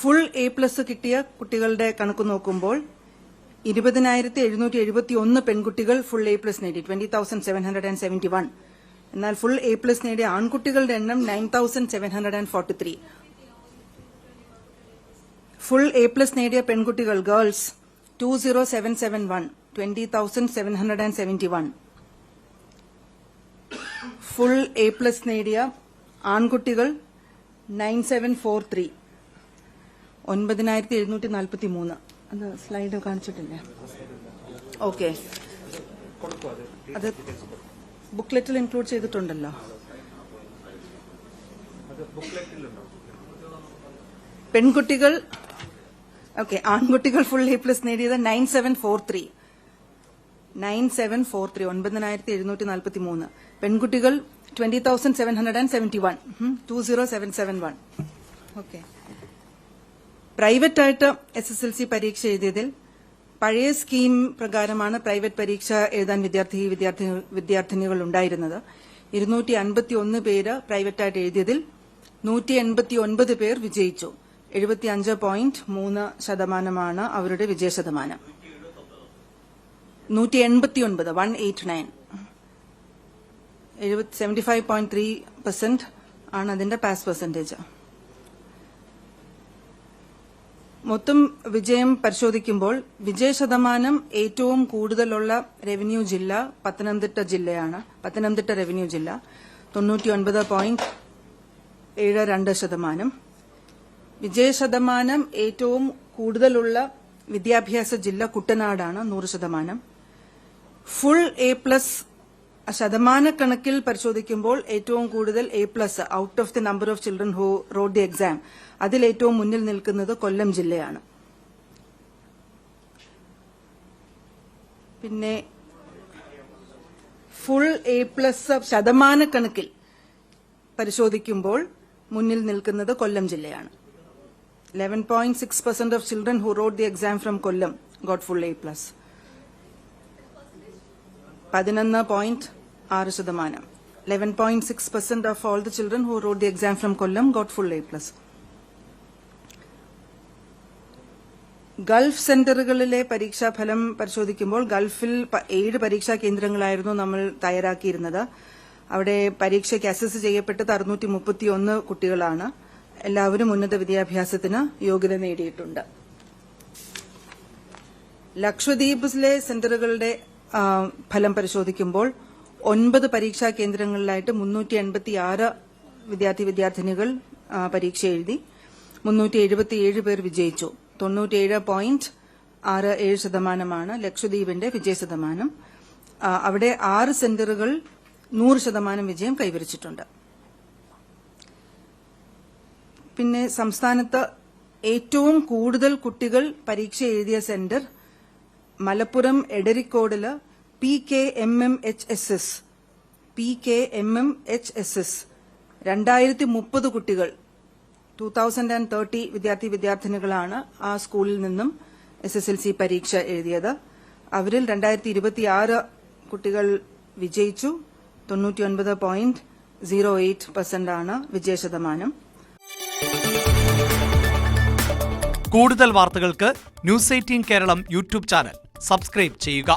Full A+ കിട്ടിയ കുട്ടികളുടെ കണക്ക് നോക്കുമ്പോൾ 20,771 പെൺകുട്ടികൾ ഫുൾ A+ നേടി 20,771. എന്നാൽ ഫുൾ A+ നേടിയ ആൺകുട്ടികളുടെ എണ്ണം 9,743. ഫുൾ A+ നേടിയ പെൺകുട്ടികൾ ഗേൾസ് 20,771 20,771. ഫുൾ A+ നേടിയ ആൺകുട്ടികൾ 9,743 9,743. അത് സ്ലൈഡ് കാണിച്ചിട്ടില്ലേ? ഓക്കെ, അത് ബുക്ക്ലെറ്റിൽ ഇൻക്ലൂഡ് ചെയ്തിട്ടുണ്ടല്ലോ. പെൺകുട്ടികൾ ഓക്കെ, ആൺകുട്ടികൾ ഫുൾ A+ നേടിയത് 9,743 9,743. പെൺകുട്ടികൾ 20,771 20,771. ഓക്കെ. പ്രൈവറ്റ് ആയിട്ട് SSLC പരീക്ഷ എഴുതിയതിൽ പഴയ സ്കീം പ്രകാരമാണ് പ്രൈവറ്റ് പരീക്ഷ എഴുതാൻ വിദ്യാർത്ഥിനികൾ ഉണ്ടായിരുന്നത്. 251 പേര് പ്രൈവറ്റായിട്ട് എഴുതിയതിൽ 189 പേർ വിജയിച്ചു. 75.3% അവരുടെ വിജയശതമാനം. 189 189 75.3% ആണ് അതിന്റെ പാസ് പെർസെന്റേജ്. മൊത്തം വിജയം പരിശോധിക്കുമ്പോൾ വിജയശതമാനം ഏറ്റവും കൂടുതലുള്ള റവന്യൂ ജില്ല പത്തനംതിട്ട ജില്ലയാണ്. പത്തനംതിട്ട റവന്യൂ ജില്ല 99.72%. വിജയശതമാനം ഏറ്റവും കൂടുതലുള്ള വിദ്യാഭ്യാസ ജില്ല കുട്ടനാടാണ് 100%. ഫുൾ A+ ശതമാനക്കണക്കിൽ പരിശോധിക്കുമ്പോൾ ഏറ്റവും കൂടുതൽ A+ out of the number of children who road the exam അതിൽ ഏറ്റവും മുന്നിൽ നിൽക്കുന്നത് കൊല്ലം ജില്ലയാണ്. പിന്നെ ഫുൾ A+ ശതമാനക്കണക്കിൽ പരിശോധിക്കുമ്പോൾ മുന്നിൽ നിൽക്കുന്നത് കൊല്ലം ജില്ലയാണ്. 11.6% of children who wrote the exam from Kollam got full A+. 11.6%. 11.6% of all the children who wrote the exam from Kollam got full A+. Gulf സെന്ററുകളിലെ പരീക്ഷാഫലം പരിശോധിക്കുമ്പോൾ ഗൾഫിൽ 7 പരീക്ഷാ കേന്ദ്രങ്ങളായിരുന്നു നമ്മൾ തയ്യാറാക്കിയിരുന്നത്. അവിടെ പരീക്ഷയ്ക്ക് അസസ് ചെയ്യപ്പെട്ടത് 631 കുട്ടികളാണ്. എല്ലാവരും ഉന്നത വിദ്യാഭ്യാസത്തിന് യോഗ്യത നേടിയിട്ടുണ്ട്. ലക്ഷദ്വീപിലെ സെന്ററുകളുടെ ഫലം പരിശോധിക്കുമ്പോൾ 9 പരീക്ഷാ കേന്ദ്രങ്ങളിലായിട്ട് 386 വിദ്യാർത്ഥിനികൾ പരീക്ഷ എഴുതി. 377 പേർ വിജയിച്ചു. 97.67% ലക്ഷദ്വീപിന്റെ വിജയശതമാനം. അവിടെ 6 സെന്ററുകൾ 100% വിജയം കൈവരിച്ചിട്ടുണ്ട്. പിന്നെ സംസ്ഥാനത്ത് ഏറ്റവും കൂടുതൽ കുട്ടികൾ പരീക്ഷ എഴുതിയ സെന്റർ മലപ്പുറം എടരിക്കോടില് PKMMHSS 2030 കുട്ടികൾ 2030 വിദ്യാർത്ഥിനികളാണ് ആ സ്കൂളിൽ നിന്നും SSLC പരീക്ഷ എഴുതിയത്. അവരിൽ 2026 കുട്ടികൾ വിജയിച്ചു. 99.08% ആണ് വിജയശതമാനം. കൂടുതൽ വാർത്തകൾക്ക് News 18 Keralam YouTube channel subscribe ചെയ്യുക.